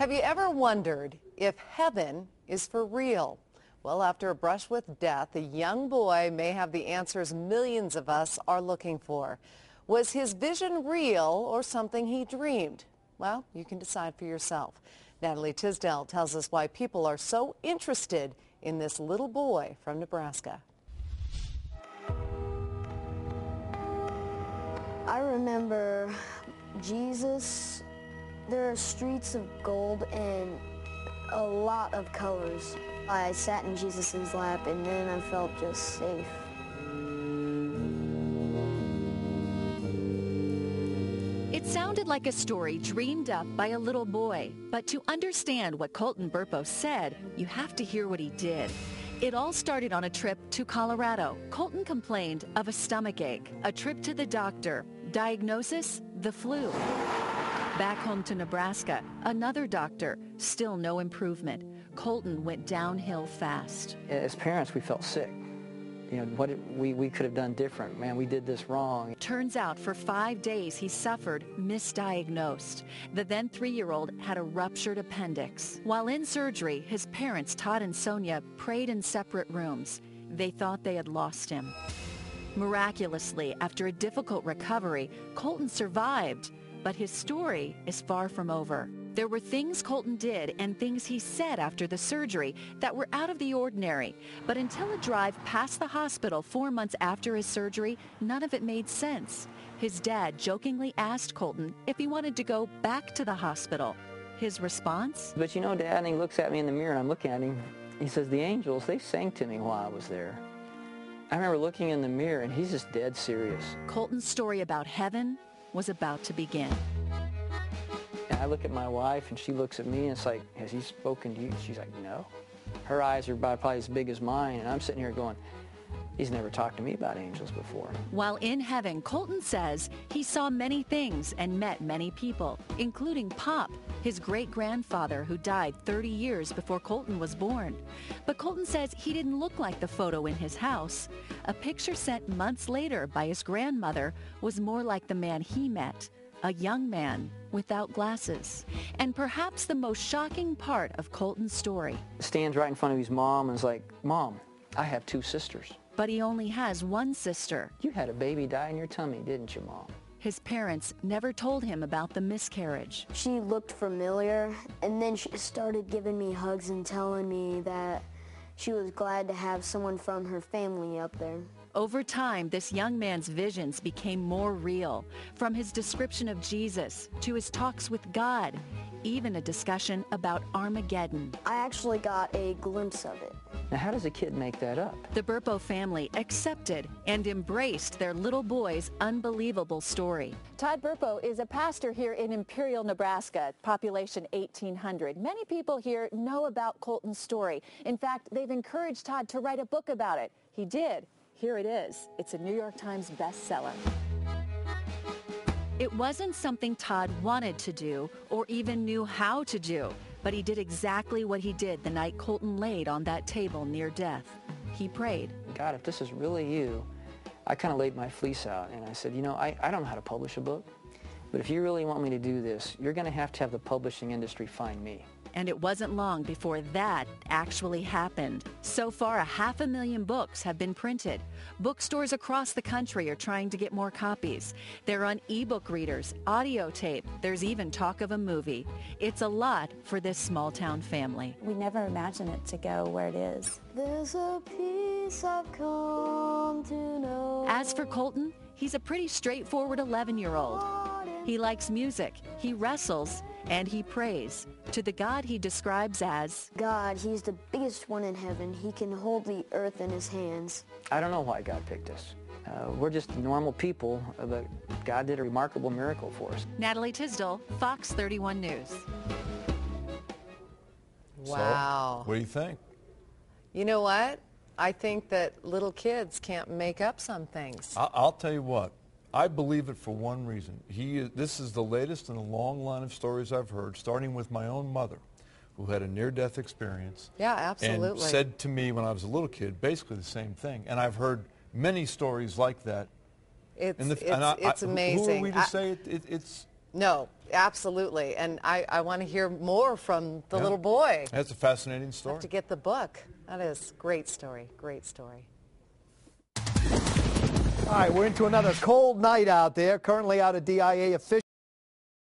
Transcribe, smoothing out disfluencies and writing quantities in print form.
Have you ever wondered if heaven is for real? Well, after a brush with death, a young boy may have the answers millions of us are looking for. Was his vision real or something he dreamed? Well, you can decide for yourself. Natalie Tisdale tells us why people are so interested in this little boy from Nebraska. I remember Jesus. There are streets of gold and a lot of colors. I sat in Jesus' lap and then I felt just safe. It sounded like a story dreamed up by a little boy, but to understand what Colton Burpo said, you have to hear what he did. It all started on a trip to Colorado. Colton complained of a stomach ache, a trip to the doctor, diagnosis, the flu. Back home to Nebraska, another doctor, still no improvement. Colton went downhill fast. As parents, we felt sick. You know, what we could have done different. Man, we did this wrong. Turns out for 5 days he suffered misdiagnosed. The then 3-year-old had a ruptured appendix. While in surgery, his parents, Todd and Sonia, prayed in separate rooms. They thought they had lost him. Miraculously, after a difficult recovery, Colton survived. But his story is far from over. There were things Colton did and things he said after the surgery that were out of the ordinary. But until a drive past the hospital 4 months after his surgery, none of it made sense. His dad jokingly asked Colton if he wanted to go back to the hospital. His response? But you know, Dad, and he looks at me in the mirror and I'm looking at him. He says, the angels, they sang to me while I was there. I remember looking in the mirror and he's just dead serious. Colton's story about heaven was about to begin. And I look at my wife and she looks at me and it's like, has he spoken to you? She's like, no. Her eyes are about probably as big as mine and I'm sitting here going, he's never talked to me about angels before. While in heaven, Colton says he saw many things and met many people, including Pop, his great-grandfather who died 30 years before Colton was born. But Colton says he didn't look like the photo in his house. A picture sent months later by his grandmother was more like the man he met, a young man without glasses. And perhaps the most shocking part of Colton's story. Stands right in front of his mom and is like, Mom, I have 2 sisters. But he only has one sister. You had a baby die in your tummy, didn't you, Mom? His parents never told him about the miscarriage. She looked familiar and then she started giving me hugs and telling me that she was glad to have someone from her family up there. Over time, this young man's visions became more real, from his description of Jesus to his talks with God, even a discussion about Armageddon. I actually got a glimpse of it. Now, how does a kid make that up? The Burpo family accepted and embraced their little boy's unbelievable story. Todd Burpo is a pastor here in Imperial, Nebraska, population 1,800. Many people here know about Colton's story. In fact, they've encouraged Todd to write a book about it. He did. Here it is. It's a New York Times bestseller. It wasn't something Todd wanted to do or even knew how to do, but he did exactly what he did the night Colton laid on that table near death. He prayed. God, if this is really you, I kind of laid my fleece out and I said, you know, I don't know how to publish a book, but if you really want me to do this, you're going to have the publishing industry find me. And it wasn't long before that actually happened. So far, 500,000 books have been printed. Bookstores across the country are trying to get more copies. They're on ebook readers, audio tape. There's even talk of a movie. It's a lot for this small-town family. We never imagined it to go where it is. There's a peace I've come to know. As for Colton, he's a pretty straightforward 11-year-old. He likes music, he wrestles, and he prays to the God he describes as God. He's the biggest one in heaven. He can hold the earth in his hands. I don't know why God picked us. We're just normal people, but God did a remarkable miracle for us. Natalie Tisdale, Fox 31 News. Wow. So, what do you think? You know what? I think that little kids can't make up some things. I'll tell you what. I believe it for one reason. This is the latest in a long line of stories I've heard, starting with my own mother, who had a near-death experience. Yeah, absolutely. And said to me when I was a little kid basically the same thing. And I've heard many stories like that. It's amazing. Who are we to say it's No, absolutely. And I want to hear more from the little boy. That's a fascinating story. Have to get the book. That is a great story. Great story. All right, we're into another cold night out there. Currently out of DIA officials.